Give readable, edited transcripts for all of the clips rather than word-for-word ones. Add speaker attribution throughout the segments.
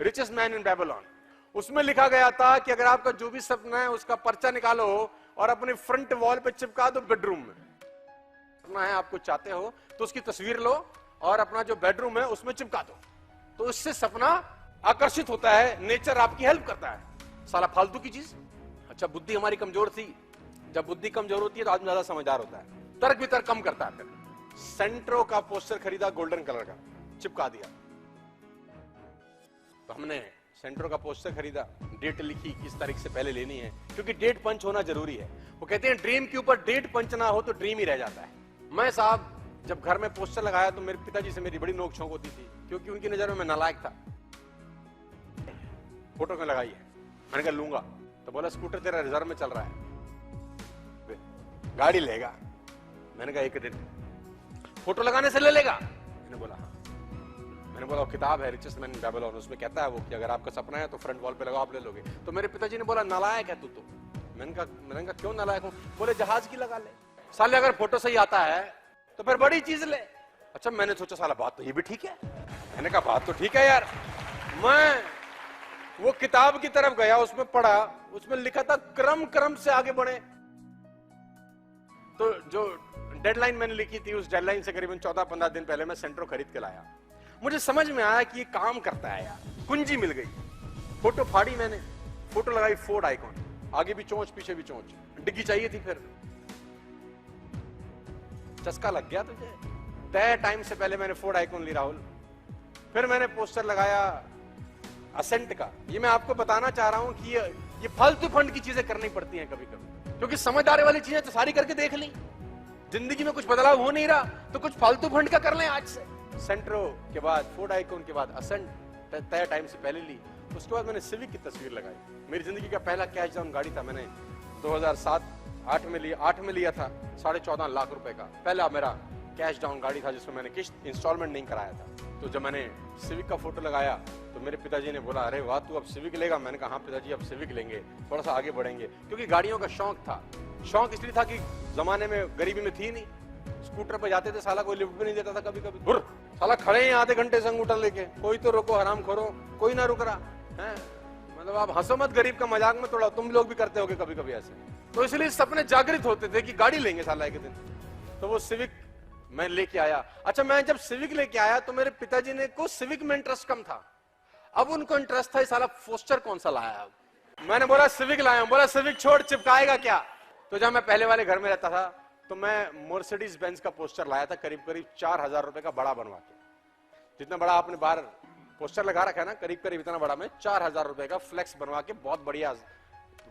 Speaker 1: Richest man in Babylon. उसमें लिखा गया था कि अगर आपका जो भी सपना है उसका पर्चा निकालो और अपने फ्रंट वॉल पे चिपका दो बेडरूम में। सपना है आपको चाहते हो तो उसकी तस्वीर लो और अपना जो बेडरूम है उसमें चिपका दो, तो उससे सपना आकर्षित होता है, नेचर आपकी हेल्प करता है। साला फालतू की चीज। अच्छा, बुद्धि हमारी कमजोर थी। जब बुद्धि कमजोर होती है तो आदमी ज्यादा समझदार होता है, तर्क वितर्क कम करता है। फिर सेंट्रो का पोस्टर खरीदा गोल्डन कलर का, चिपका दिया। तो हमने सेंट्रो का पोस्टर खरीदा, डेट लिखी किस तारीख से पहले लेनी है, क्योंकि डेट पंच होना जरूरी है। वो कहते हैं ड्रीम के ऊपर डेट पंच ना हो तो ड्रीम ही रह जाता है। मैं साहब जब घर में पोस्टर लगाया तो मेरे पिताजी से मेरी बड़ी नोकझोंक होती थी, क्योंकि उनकी नजर में मैं नालायक था। फोटो में लगाई है, मैंने कहा लूंगा। तो बोला स्कूटर तेरा रिजर्व में चल रहा है, गाड़ी लेगा। मैंने कहा एक दिन फोटो लगाने से ले लेगा। मैंने बोला हाँ। मैंने बोला किताब है रिचेस्ट मैन इन बेबीलोन, उसमें कहता है वो कि अगर आपका सपना है तो फ्रंट वॉल पे लगाओ, आप ले लोगे। तो मेरे पिताजी ने बोला नालायक है तू तो। मैंने कहा क्यों नालायक हूं? बोले जहाज की लगा ले साले, अगर फोटो सही आता है तो फिर बड़ी चीज ले। अच्छा, मैंने सोचा साला बात तो ये भी ठीक है। मैंने कहा बात तो ठीक है यार। मैं वो किताब की तरफ गया, उसमें पढ़ा, उसमें लिखा था क्रम से आगे बढ़े। तो जो डेडलाइन मैंने लिखी थी उस डेडलाइन से करीबन 14-15 दिन पहले मैं सेंट्रो खरीद के लाया। मुझे समझ में आया कि ये काम करता है यार, कुंजी मिल गई। फोटो फाड़ी मैंने, फोटो लगाई फोर्ड आइकॉन, आगे भी चोंच पीछे भी चोंच, डिग्गी चाहिए थी। फिर चस्का लग गया तुझे। तय टाइम से पहले मैंने फोर्ड आइकॉन ली राहुल। फिर मैंने पोस्टर लगाया असेंट का। ये मैं आपको बताना चाह रहा हूं कि ये फालतू फंड की चीजें करनी पड़ती हैं कभी कभी, क्योंकि समझदारी वाली चीजें तो सारी करके देख ली। जिंदगी में कुछ बदलाव हो नहीं रहा तो कुछ फालतू फंड का कर लें आज से। सेंट्रो के बाद फोर्ड आइकॉन के बाद असेंट तय टाइम से पहले ली। उसके बाद मैंने सिविक की तस्वीर लगाई। मेरी जिंदगी का पहला कैश डाउन गाड़ी था, मैंने 2007-8 में लिया था 14.5 लाख रुपए का। पहला मेरा कैश डाउन गाड़ी था जिसमें मैंने किस्त इंस्टॉलमेंट नहीं कराया था। तो जब मैंने सिविक का फोटो लगाया तो मेरे पिताजी ने बोला अरे वाह तू अब सिविक लेगा। मैंने कहा हाँ पिताजी अब सिविक लेंगे, थोड़ा सा आगे बढ़ेंगे, क्योंकि गाड़ियों का शौक था। शौक इसलिए था कि जमाने में गरीबी में थी नहीं, स्कूटर पे जाते थे, साला कोई लिफ्ट भी नहीं देता था। कभी कभी साला खड़े हैं आधे घंटे से अंगूठा लेके, कोई तो रोको हराम खोरो, कोई ना रुक रहा है। मतलब आप हंसो मत, गरीब का मजाक में तोड़ा, तुम लोग भी करते होगे कभी कभी ऐसे। तो इसलिए सपने जागृत होते थे कि गाड़ी लेंगे साला एक दिन। तो वो सिविक मैं लेके आया। अच्छा, मैं जब सिविक लेके आया तो मेरे पिताजी ने को सिविक में इंटरेस्ट कम था। अब उनको इंटरेस्ट था साला पोस्टर कौन सा लाया। मैंने बोला सिविक लाया हूं। बोला सिविक छोड़, चिपकाएगा क्या? तो जब मैं पहले वाले घर में रहता था तो मैं मर्सिडीज बेंज का पोस्टर लाया था, करीब 4,000 रुपए का बड़ा बनवा के। जितना बड़ा आपने बाहर पोस्टर लगा रखा है ना, करीब इतना बड़ा मैं 4,000 रुपए का फ्लेक्स बनवा के बहुत बढ़िया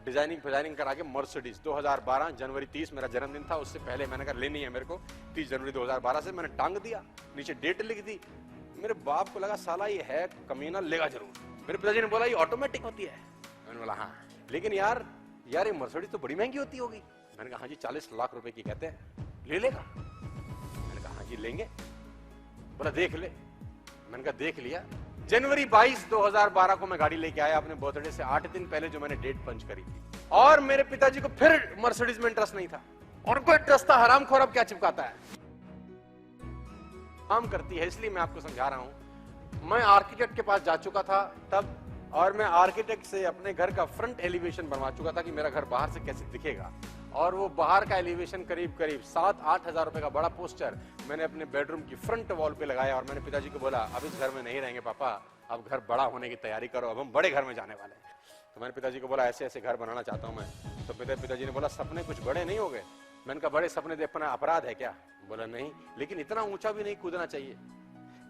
Speaker 1: डिजाइनिंग करा के मर्सिडीज। 2012 जनवरी 30 मेरा जन्मदिन था। उससे पहले मैंने कहा लेनी है मेरे को, 30 जनवरी 2012 से मैंने टांग दिया, नीचे डेट लिख दी। मेरे बाप को लगा साला ये है कमीना, लेगा जरूर। मेरे पिताजी ने बोला ये ऑटोमेटिक होती है। मैंने बोला हाँ, लेकिन यार ये मर्सिडीज तो बड़ी महंगी होती होगी। मैंने कहा हाँ जी 40 लाख रुपए की कहते हैं, ले लेगा? मैंने कहा हाँ जी लेंगे। बोला देख ले। मैंने कहा देख लिया। जनवरी 22 2012 को मैं गाड़ी लेके आया अपने बर्थडे से 8 दिन पहले, जो मैंने डेट पंच करी थी। और मेरे पिताजी को फिर मर्सिडीज में इंटरेस्ट नहीं था, और उनको इंटरेस्ट था हरामखोर अब क्या चिपकाता है, काम करती है। इसलिए मैं आपको समझा रहा हूं। मैं आर्किटेक्ट के पास जा चुका था तब, और मैं आर्किटेक्ट से अपने घर का फ्रंट एलिवेशन बनवा चुका था कि मेरा घर बाहर से कैसे दिखेगा। और वो बाहर का एलिवेशन करीब 7-8 हजार रुपए का बड़ा पोस्टर मैंने अपने बेडरूम की फ्रंट वॉल पे लगाया। और मैंने पिताजी को बोला अब इस घर में नहीं रहेंगे पापा, अब घर बड़ा होने की तैयारी करो, अब हम बड़े घर में जाने वाले हैं। तो मैंने पिताजी को बोला ऐसे ऐसे घर बनाना चाहता हूँ मैं। तो पिताजी ने बोला सपने कुछ बड़े नहीं हो गए? मैंने कहा बड़े सपने देखना अपराध है क्या? बोला नहीं, लेकिन इतना ऊंचा भी नहीं कूदना चाहिए।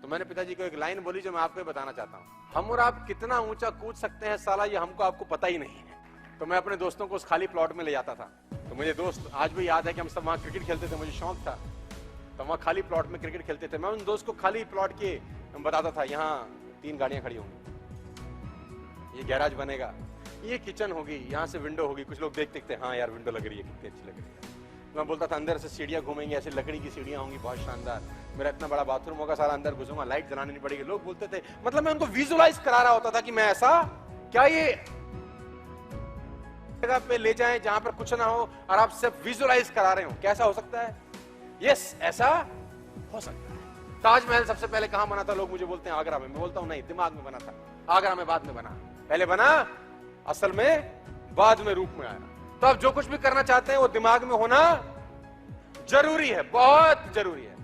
Speaker 1: तो मैंने पिताजी को एक लाइन बोली जो मैं आपको बताना चाहता हूँ, हम और आप कितना ऊंचा कूद सकते हैं साला ये हमको आपको पता ही नहीं है। तो मैं अपने दोस्तों को उस खाली प्लॉट में ले जाता था। तो मुझे दोस्त आज भी याद है कि हम सब वहाँ क्रिकेट खेलते थे, मुझे शौक था। तो वहाँ खाली प्लॉट में क्रिकेट खेलते थे। मैं उन दोस्त को खाली प्लॉट के बताता था यहाँ 3 गाड़ियां खड़ी होंगी, ये गैराज बनेगा, ये किचन होगी, यहाँ से विंडो होगी। कुछ लोग देखते थे हाँ यार विंडो लग रही है, कितनी अच्छी लग रही है। मैं बोलता था अंदर से सीढ़ियां घूमेंगी, ऐसे लकड़ी की सीढ़ियां होंगी बहुत शानदार, मेरा इतना बड़ा बाथरूम होगा, सारा अंदर घुसूंगा, लाइट जलानी नहीं पड़ेगी। लोग बोलते थे, मतलब मैं उनको विजुअलाइज करा रहा होता था कि मैं ऐसा क्या ये जगह पे ले जाएं जहां पर कुछ ना हो और आप सिर्फ विजुअलाइज करा रहे हो। कैसा हो सकता है? यस, ऐसा हो सकता है। ताजमहल सबसे पहले कहां बना था? लोग मुझे बोलते हैं आगरा में। मैं बोलता हूं नहीं, दिमाग में बना था। आगरा में बाद में बना, पहले बना, असल में बाद में रूप में आया। तो आप जो कुछ भी करना चाहते हैं वो दिमाग में होना जरूरी है, बहुत जरूरी है।